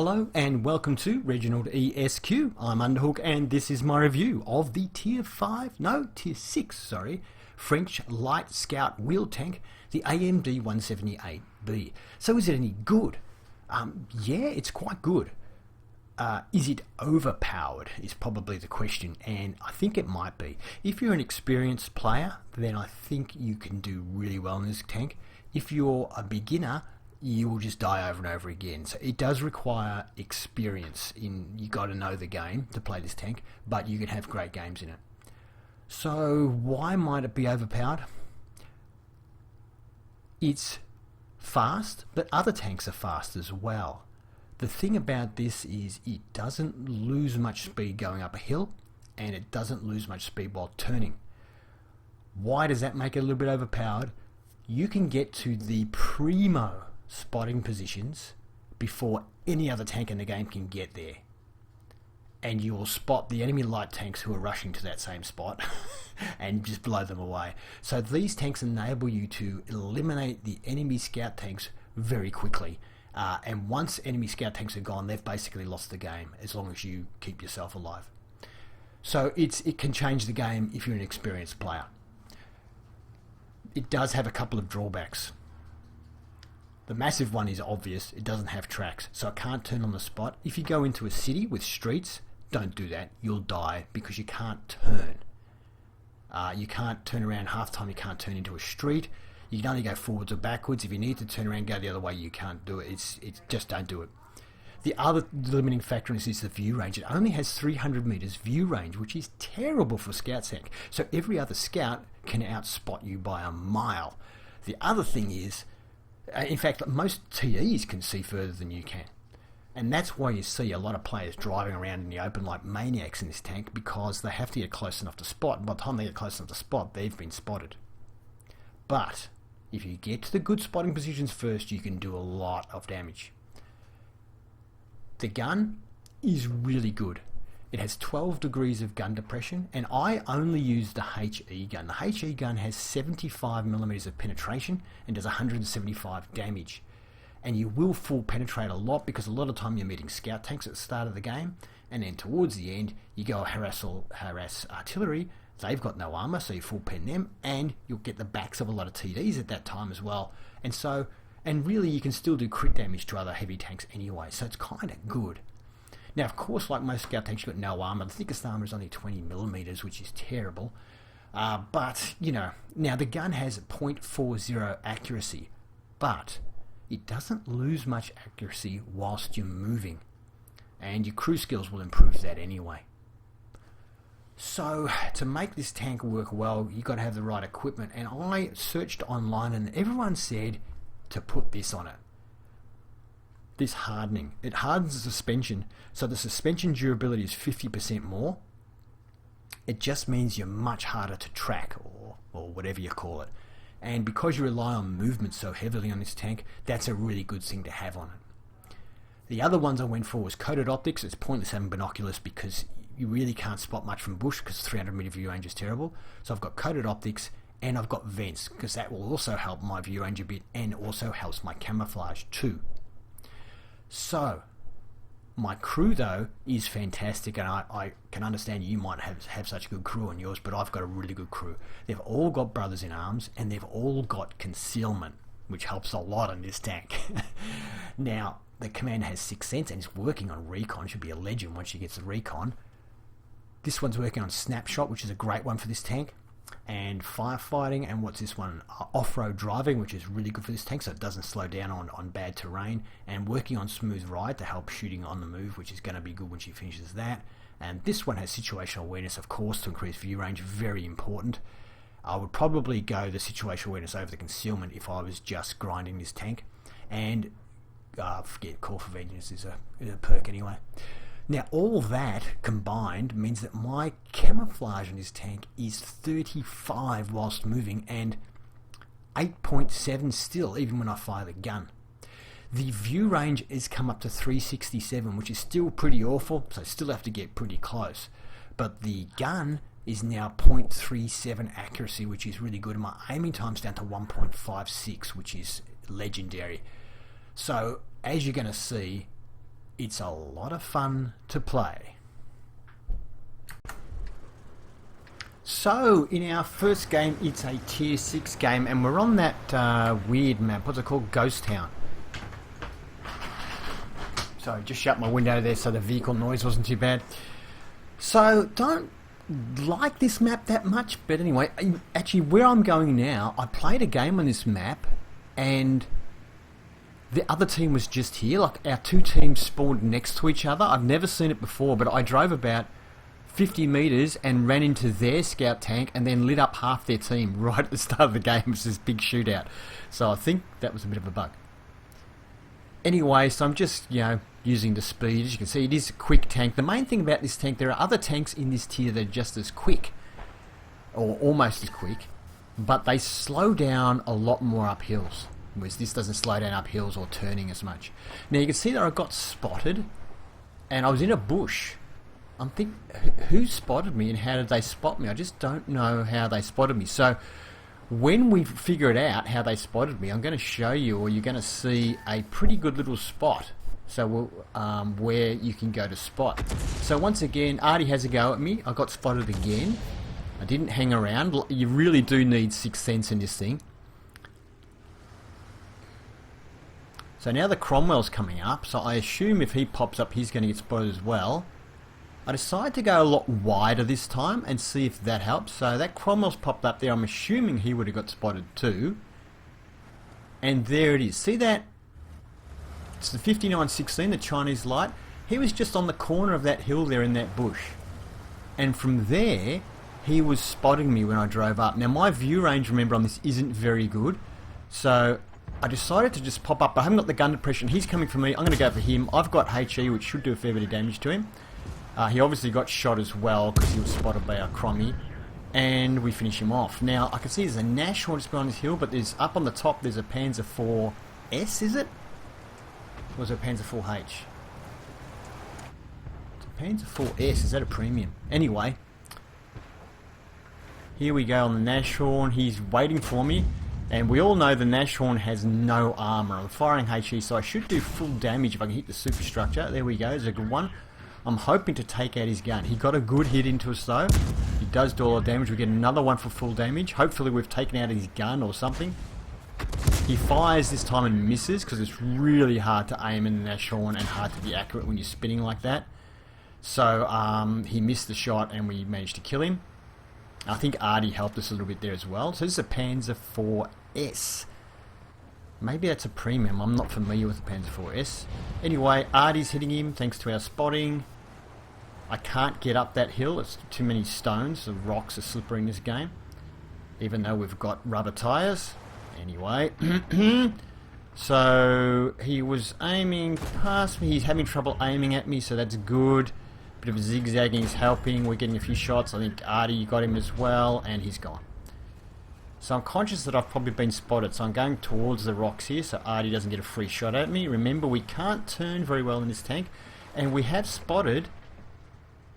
Hello and welcome to Reginaldesq. I'm Underhook and this is my review of the Tier 6, French Light Scout Wheel Tank, the AMD178B. So is it any good? Yeah, it's quite good. Is it overpowered is probably the question, and I think it might be. If you're an experienced player, then I think you can do really well in this tank. If you're a beginner, you will just die over and over again. So it does require experience. You got to know the game to play this tank, but you can have great games in it. So why might it be overpowered? It's fast, but other tanks are fast as well. The thing about this is it doesn't lose much speed going up a hill, and it doesn't lose much speed while turning. Why does that make it a little bit overpowered? You can get to the primo spotting positions before any other tank in the game can get there, and you will spot the enemy light tanks who are rushing to that same spot and just blow them away. So these tanks enable you to eliminate the enemy scout tanks very quickly, and once enemy scout tanks are gone, they've basically lost the game as long as you keep yourself alive. So it can change the game if you're an experienced player. It does have a couple of drawbacks. The massive one is obvious. It doesn't have tracks, so it can't turn on the spot. If you go into a city with streets, don't do that. You'll die because you can't turn. You can't turn around half time. You can't turn into a street. You can only go forwards or backwards. If you need to turn around, go the other way. You can't do it. It's just don't do it. The other limiting factor in this is the view range. It only has 300 meters view range, which is terrible for scout tank. So every other scout can outspot you by a mile. The other thing is, in fact, most TEs can see further than you can. And that's why you see a lot of players driving around in the open like maniacs in this tank, because they have to get close enough to spot. And by the time they get close enough to spot, they've been spotted. But if you get to the good spotting positions first, you can do a lot of damage. The gun is really good. It has 12 degrees of gun depression, and I only use the HE gun. The HE gun has 75 millimeters of penetration and does 175 damage. And you will full penetrate a lot, because a lot of time you're meeting scout tanks at the start of the game, and then towards the end you go harass artillery. They've got no armor, so you full pen them, and you'll get the backs of a lot of TDs at that time as well. And really you can still do crit damage to other heavy tanks anyway, so it's kind of good. Now, of course, like most scout tanks, you've got no armor. The thickest armor is only 20 millimeters, which is terrible. But, now the gun has 0.40 accuracy, but it doesn't lose much accuracy whilst you're moving. And your crew skills will improve that anyway. So, to make this tank work well, you've got to have the right equipment. And I searched online and everyone said to put this on it. This hardening. It hardens the suspension, so the suspension durability is 50% more. It just means you're much harder to track, or whatever you call it. And because you rely on movement so heavily on this tank, that's a really good thing to have on it. The other ones I went for was coated optics. It's pointless having binoculars because you really can't spot much from bush because 300 meter view range is terrible. So I've got coated optics, and I've got vents, because that will also help my view range a bit and also helps my camouflage too. So, my crew though is fantastic, and I can understand you might have such a good crew on yours, but I've got a really good crew. They've all got brothers in arms, and they've all got concealment, which helps a lot on this tank. Now, the commander has 6th sense and is working on recon. Should be a legend once she gets the recon. This one's working on snapshot, which is a great one for this tank, and firefighting, and what's this one, off-road driving, which is really good for this tank, so it doesn't slow down on bad terrain, and working on smooth ride to help shooting on the move, which is going to be good when she finishes that. And this one has situational awareness, of course, to increase view range, very important. I would probably go the situational awareness over the concealment if I was just grinding this tank, and forget Call for Vengeance is a perk anyway. Now, all that combined means that my camouflage in this tank is 35 whilst moving, and 8.7 still, even when I fire the gun. The view range has come up to 367, which is still pretty awful, so I still have to get pretty close. But the gun is now 0.37 accuracy, which is really good, and my aiming time's down to 1.56, which is legendary. So, as you're going to see, it's a lot of fun to play. So, in our first game, it's a tier 6 game, and we're on that weird map. What's it called? Ghost Town. Sorry, just shut my window there so the vehicle noise wasn't too bad. So, don't like this map that much, but anyway, actually, where I'm going now, I played a game on this map, and the other team was just here. Like, our two teams spawned next to each other. I've never seen it before, but I drove about 50 meters and ran into their scout tank and then lit up half their team right at the start of the game. It was this big shootout. So I think that was a bit of a bug. Anyway, so I'm just, using the speed. As you can see, it is a quick tank. The main thing about this tank, there are other tanks in this tier that are just as quick, or almost as quick, but they slow down a lot more up hills, whereas this doesn't slow down up hills or turning as much. Now you can see that I got spotted, and I was in a bush. I'm thinking, who spotted me and how did they spot me? I just don't know how they spotted me. So when we figure it out how they spotted me, I'm going to show you, or you're going to see a pretty good little spot. So where you can go to spot. So once again, Artie has a go at me. I got spotted again. I didn't hang around. You really do need 6th sense in this thing. So now the Cromwell's coming up. So I assume if he pops up, he's going to get spotted as well. I decided to go a lot wider this time and see if that helps. So that Cromwell's popped up there. I'm assuming he would have got spotted too. And there it is. See that? It's the 5916, the Chinese light. He was just on the corner of that hill there in that bush. And from there, he was spotting me when I drove up. Now my view range, remember, on this isn't very good. So I decided to just pop up. I haven't got the gun depression. He's coming for me. I'm going to go for him. I've got HE, which should do a fair bit of damage to him. He obviously got shot as well because he was spotted by our Crommy. And we finish him off. Now, I can see there's a Nashorn just behind this hill, but there's up on the top, there's a Panzer IV-S, is it? Or is it a Panzer IV-H? It's a Panzer IV-S. Is that a premium? Anyway. Here we go on the Nashorn. He's waiting for me. And we all know the Nashorn has no armor. I'm firing HE, so I should do full damage if I can hit the superstructure. There we go. There's a good one. I'm hoping to take out his gun. He got a good hit into us though. He does do a lot of damage. We get another one for full damage. Hopefully we've taken out his gun or something. He fires this time and misses because it's really hard to aim in the Nashorn and hard to be accurate when you're spinning like that. So he missed the shot and we managed to kill him. I think Artie helped us a little bit there as well. So this is a Panzer IV-S. Maybe that's a premium. I'm not familiar with the Panzer IV-S. Anyway, Artie's hitting him thanks to our spotting. I can't get up that hill. It's too many stones. The rocks are slippery in this game. Even though we've got rubber tyres. Anyway. So he was aiming past me. He's having trouble aiming at me, so that's good. Bit of zigzagging is helping. We're getting a few shots. I think Artie got him as well, and he's gone. So I'm conscious that I've probably been spotted, so I'm going towards the rocks here so Artie doesn't get a free shot at me. Remember, we can't turn very well in this tank, and we have spotted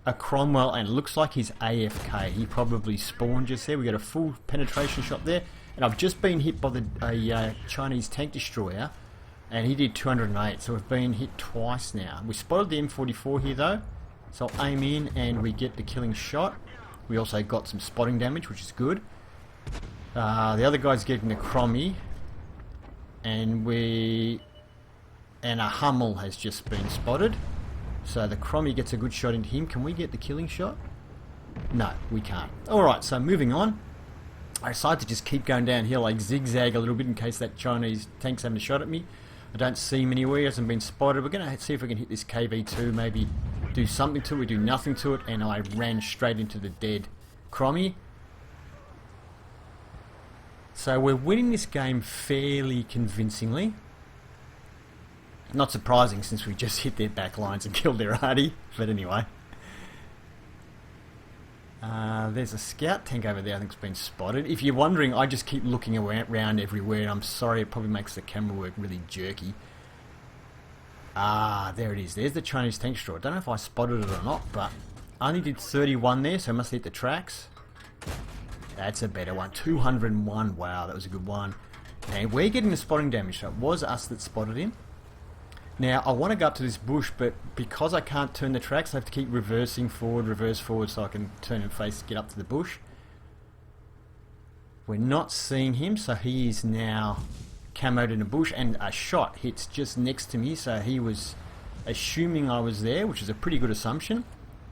a Cromwell, and it looks like he's AFK. He probably spawned just there. We got a full penetration shot there, and I've just been hit by a Chinese tank destroyer, and he did 208, so we've been hit twice now. We spotted the M44 here though, so I'll aim in and we get the killing shot. We also got some spotting damage, which is good. The other guy's getting the Crommy, and a Hummel has just been spotted. So the Crommy gets a good shot into him. Can we get the killing shot? No, we can't. Alright, so moving on. I decided to just keep going downhill, like zigzag a little bit in case that Chinese tank's having a shot at me. I don't see him anywhere, he hasn't been spotted. We're going to see if we can hit this KV2, maybe do something to it. We do nothing to it, and I ran straight into the dead Crommy. So we're winning this game fairly convincingly. Not surprising since we just hit their back lines and killed their Artie, but anyway. There's a scout tank over there I think's been spotted. If you're wondering, I just keep looking around everywhere, and I'm sorry, it probably makes the camera work really jerky. There it is. There's the Chinese tank destroyer. I don't know if I spotted it or not, but I only did 31 there, so I must hit the tracks. That's a better one. 201. Wow, that was a good one. And we're getting the spotting damage, so it was us that spotted him. Now, I want to go up to this bush, but because I can't turn the tracks, I have to keep reversing forward, reverse forward, so I can turn and face, get up to the bush. We're not seeing him, so he is now camoed in a bush, and a shot hits just next to me, so he was assuming I was there, which is a pretty good assumption.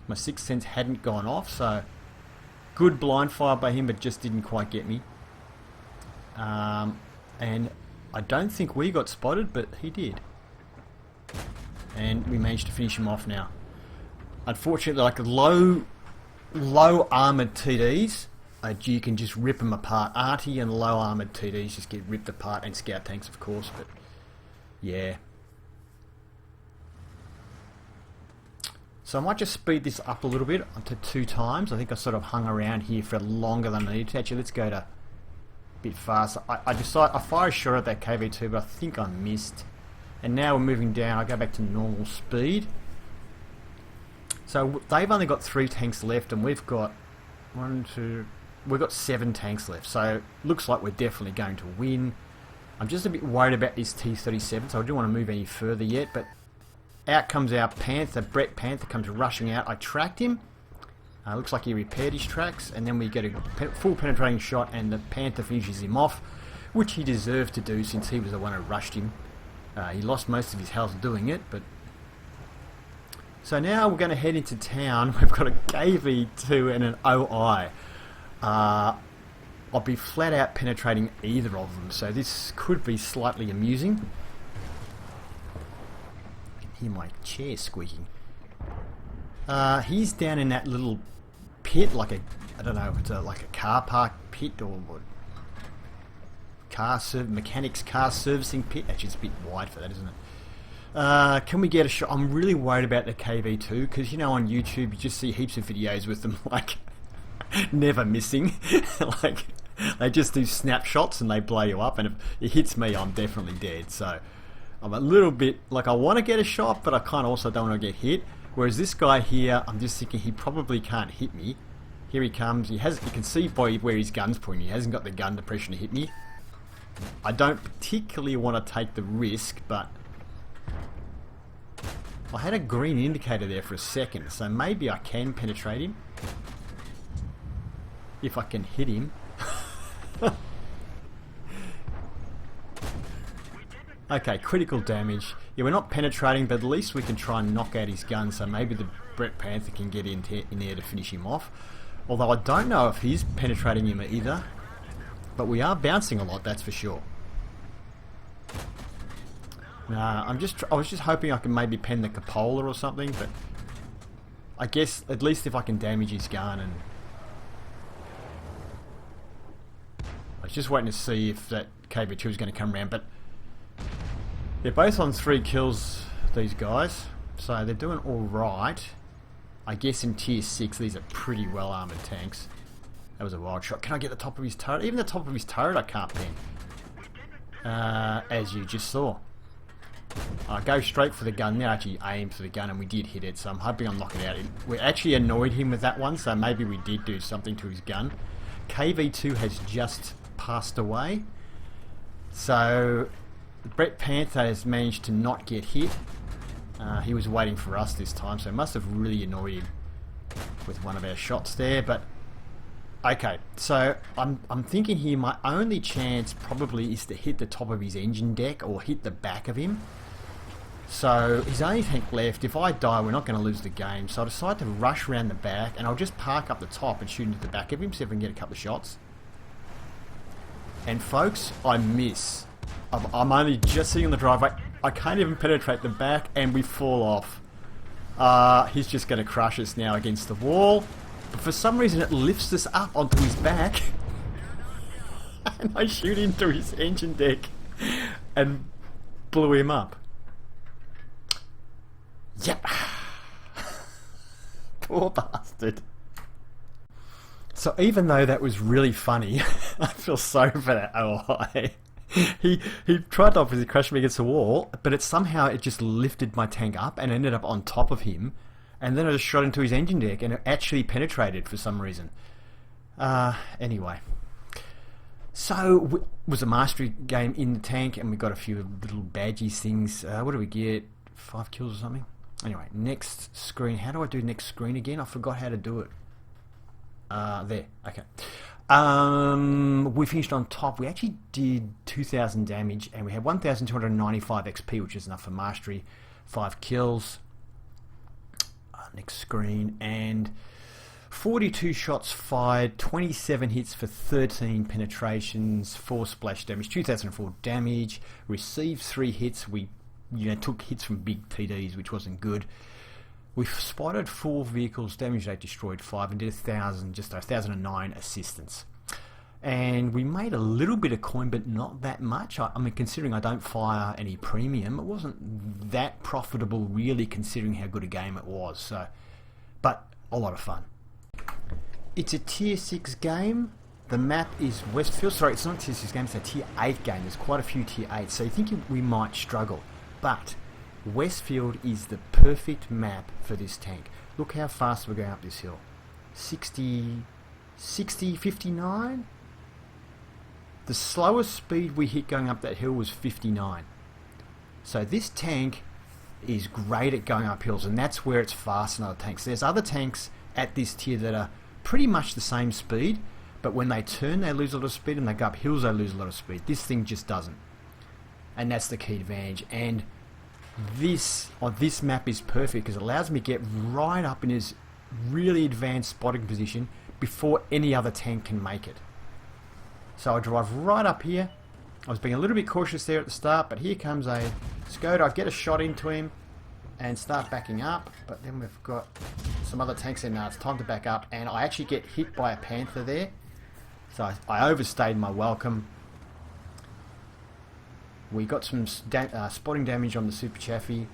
My sixth sense hadn't gone off, so good blind fire by him, but just didn't quite get me. And I don't think we got spotted, but he did. And we managed to finish him off now. Unfortunately, like low armoured TDs, you can just rip them apart. Arty and low armoured TDs just get ripped apart, and scout tanks of course, but yeah. So I might just speed this up a little bit to 2 times. I think I sort of hung around here for longer than I needed to. Actually, let's go to a bit faster. I fire a shot at that KV2, but I think I missed. And now we're moving down. I go back to normal speed. So they've only got 3 tanks left, and we've got we've got 7 tanks left. So looks like we're definitely going to win. I'm just a bit worried about this T-37, so I don't want to move any further yet. But out comes our Panther. Brett Panther comes rushing out. I tracked him. Looks like he repaired his tracks, and then we get a full penetrating shot, and the Panther finishes him off, which he deserved to do since he was the one who rushed him. He lost most of his health doing it, but so now we're going to head into town. We've got a KV2 and an OI. I'll be flat out penetrating either of them, so this could be slightly amusing. I can hear my chair squeaking. He's down in that little pit, like I don't know, it's like a car park pit or what? Mechanics car servicing pit. Actually, it's a bit wide for that, isn't it? Can we get a shot? I'm really worried about the KV2 because, you know, on YouTube you just see heaps of videos with them like never missing. Like they just do snapshots and they blow you up, and if it hits me, I'm definitely dead. So I'm a little bit like, I want to get a shot, but I kind of also don't want to get hit. Whereas this guy here, I'm just thinking he probably can't hit me. Here he comes. You can see by where his gun's pointing. He hasn't got the gun depression to hit me. I don't particularly want to take the risk, but I had a green indicator there for a second, so maybe I can penetrate him if I can hit him. Okay, critical damage. Yeah, we're not penetrating, but at least we can try and knock out his gun, so maybe the Brett Panther can get in there to finish him off. Although I don't know if he's penetrating him either. But we are bouncing a lot, that's for sure. Nah, I was just hoping I could maybe pen the cupola or something, but I guess at least if I can damage his gun. And I was just waiting to see if that KV2 is going to come around, but they're both on 3 kills, these guys, so they're doing alright. I guess in tier 6 these are pretty well armoured tanks. That was a wild shot. Can I get the top of his turret? Even the top of his turret I can't pen. As you just saw. I go straight for the gun. Now actually aimed for the gun, and we did hit it, so I'm hoping I'm knocking it out. We actually annoyed him with that one, so maybe we did do something to his gun. KV2 has just passed away. So Brett Panther has managed to not get hit. He was waiting for us this time, so it must have really annoyed him with one of our shots there, but okay, so I'm thinking here my only chance probably is to hit the top of his engine deck or hit the back of him. So his only tank left. If I die, we're not going to lose the game. So I decide to rush around the back, and I'll just park up the top and shoot into the back of him, see if we can get a couple of shots. And folks, I miss. I'm only just sitting on the driveway. I can't even penetrate the back, and we fall off. He's just going to crush us now against the wall. But for some reason it lifts us up onto his back. And I shoot into his engine deck and blew him up. Yep. Poor bastard. So even though that was really funny, I feel sorry for that OI. He tried to obviously crash me against the wall, but it just lifted my tank up and ended up on top of him, and then I just shot into his engine deck and it actually penetrated for some reason. Anyway, so it was a mastery game in the tank, and we got a few little badgies things. What do we get? 5 kills or something. Anyway, next screen. How do I do next screen again? I forgot how to do it. There. Okay. We finished on top. We actually did 2,000 damage, and we had 1,295 XP, which is enough for mastery. 5 kills. Next screen. And 42 shots fired, 27 hits for 13 penetrations, 4 splash damage, 2,004 damage. Received 3 hits. We took hits from big TDs, which wasn't good. We spotted 4 vehicles, damage rate destroyed 5, and did 1,009 assistance. And we made a little bit of coin, but not that much. I mean, considering I don't fire any premium, it wasn't that profitable, really, considering how good a game it was. So, but a lot of fun. It's a tier 6 game. The map is Westfield. Sorry, it's not a tier 6 game, it's a tier 8 game. There's quite a few tier 8s, so you think we might struggle. But Westfield is the perfect map for this tank. Look how fast we're going up this hill. 60, 59? The slowest speed we hit going up that hill was 59. So this tank is great at going up hills, and that's where it's faster than other tanks. There's other tanks at this tier that are pretty much the same speed, but when they turn they lose a lot of speed, and they go up hills they lose a lot of speed. This thing just doesn't. And that's the key advantage. And this map is perfect because it allows me to get right up in his really advanced spotting position before any other tank can make it. So I drive right up here. I was being a little bit cautious there at the start, but here comes a Skoda. I get a shot into him and start backing up, but then we've got some other tanks in now. It's time to back up, and I actually get hit by a Panther there. So I overstayed my welcome. We got some spotting damage on the Super Chaffee.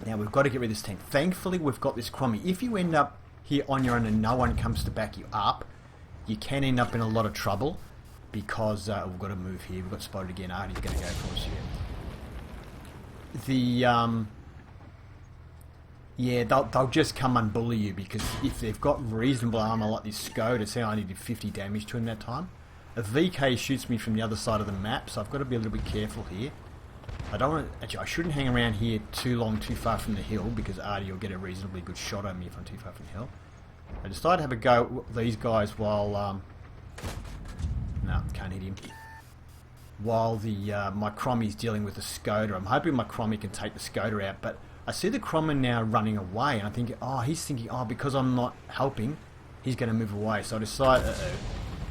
Now we've got to get rid of this tank. Thankfully we've got this Crommy. If you end up here on your own and no one comes to back you up, you can end up in a lot of trouble because we've got to move here. We've got spotted again. Artie's going to go for us here. They'll just come and bully you because if they've got reasonable armor like this Skoda, say I only did 50 damage to him that time. A VK shoots me from the other side of the map, so I've got to be a little bit careful here. I don't want to, actually I shouldn't hang around here too far from the hill because Artie will get a reasonably good shot on me if I'm too far from the hill. I decided to have a go at these guys while no, can't hit him. While my Crommy's dealing with the Skoda. I'm hoping my Crommy can take the Skoda out, but I see the Crommy now running away, and I think, he's thinking, because I'm not helping, he's going to move away. So I decide,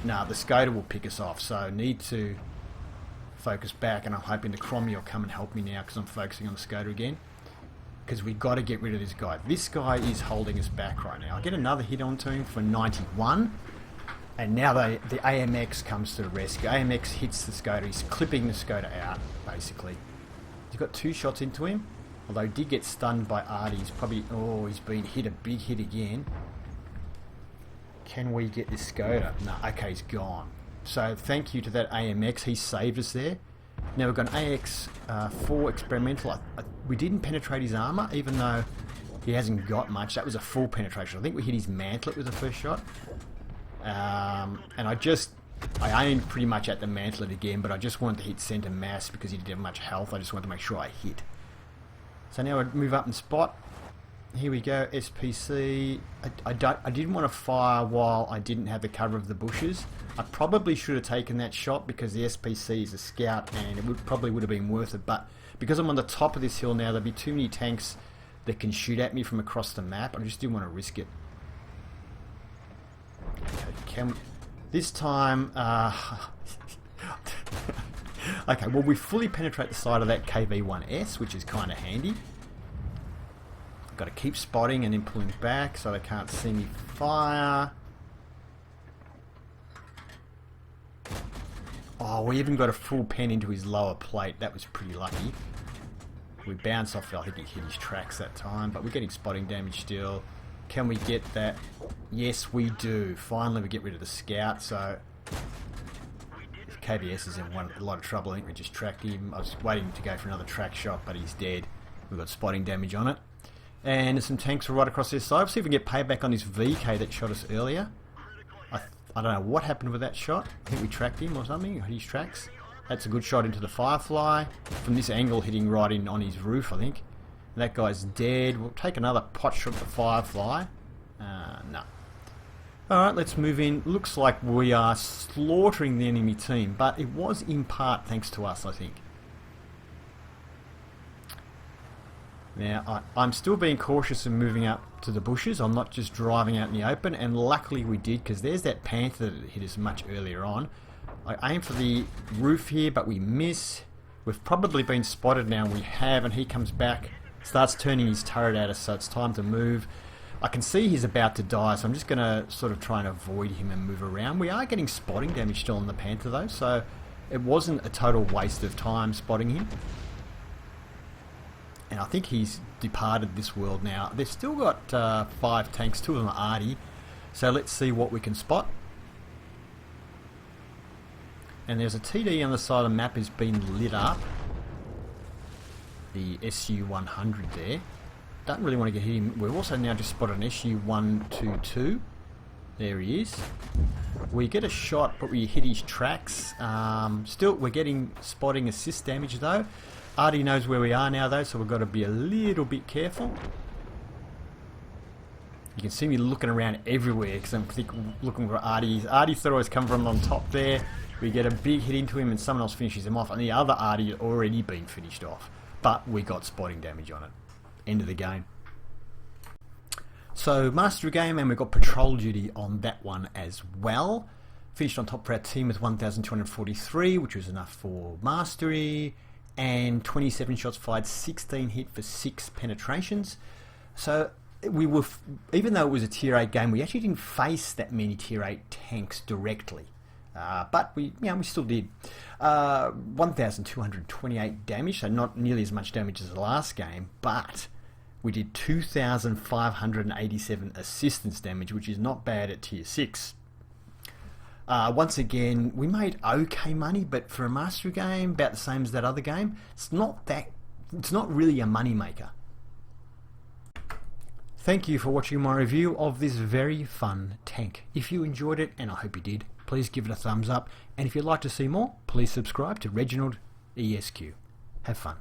nah, the Skoda will pick us off, so I need to focus back, and I'm hoping the Crommy will come and help me now because I'm focusing on the Skoda again. Because we've got to get rid of this guy. This guy is holding us back right now. I get another hit onto him for 91. And now the AMX comes to the rescue. AMX hits the Skoda. He's clipping the Skoda out, basically. He's got 2 shots into him. Although he did get stunned by Artie. He's probably... he's been hit a big hit again. Can we get this Skoda? No, okay, he's gone. So thank you to that AMX. He saved us there. Now we've got an AX4 experimental. We didn't penetrate his armor, even though he hasn't got much. That was a full penetration. I think we hit his mantlet with the first shot. And I aimed pretty much at the mantlet again, but I just wanted to hit center mass because he didn't have much health. I just wanted to make sure I hit. So now I move up and spot. Here we go, SPC. I didn't want to fire while I didn't have the cover of the bushes. I probably should have taken that shot because the SPC is a scout and it probably would have been worth it. But because I'm on the top of this hill now, there'll be too many tanks that can shoot at me from across the map. I just didn't want to risk it. Okay, this time... okay, well we fully penetrate the side of that KV-1S, which is kind of handy. Got to keep spotting and then pulling back so they can't see me fire. We even got a full pen into his lower plate. That was pretty lucky. We bounced off it. I think he hit his tracks that time, but we're getting spotting damage still. Can we get that? Yes, we do. Finally, we get rid of the scout. So KBS is in a lot of trouble. I think we just tracked him. I was waiting to go for another track shot, but he's dead. We've got spotting damage on it. And there's some tanks right across this side. Let's see if we can get payback on this VK that shot us earlier. I don't know what happened with that shot. I think we tracked him or something. His tracks. That's a good shot into the Firefly. From this angle, hitting right in on his roof, I think. That guy's dead. We'll take another pot shot at the Firefly. No. Alright, let's move in. Looks like we are slaughtering the enemy team, but it was in part thanks to us, I think. Now, I'm still being cautious and moving up to the bushes. I'm not just driving out in the open, and luckily we did, because there's that panther that hit us much earlier on. I aim for the roof here, but we miss. We've probably been spotted now. We have, and he comes back, starts turning his turret at us, so it's time to move. I can see he's about to die, so I'm just going to sort of try and avoid him and move around. We are getting spotting damage still on the panther though, so it wasn't a total waste of time spotting him. And I think he's departed this world now. They've still got 5 tanks, 2 of them are arty. So let's see what we can spot. And there's a TD on the side of the map has been lit up. The SU-100 there. Don't really want to get him. We've also now just spotted an SU-122. There he is. We get a shot, but we hit his tracks. Still, we're getting spotting assist damage though. Artie knows where we are now though, so we've got to be a little bit careful. You can see me looking around everywhere because I'm looking for Artie. Artie thought I was coming from on top there. We get a big hit into him and someone else finishes him off, and the other Artie had already been finished off. But we got spotting damage on it. End of the game. So mastery game, and we've got patrol duty on that one as well. Finished on top for our team with 1,243, which was enough for mastery. And 27 shots fired, 16 hit for 6 penetrations. So we were, even though it was a tier 8 game, we actually didn't face that many tier 8 tanks directly. But we still did. 1,228 damage, so not nearly as much damage as the last game, but we did 2,587 assistance damage, which is not bad at tier 6. Once again, we made okay money, but for a mastery game, about the same as that other game, it's not really a money maker. Thank you for watching my review of this very fun tank. If you enjoyed it, and I hope you did, please give it a thumbs up, and if you'd like to see more, please subscribe to Reginaldesq. Have fun.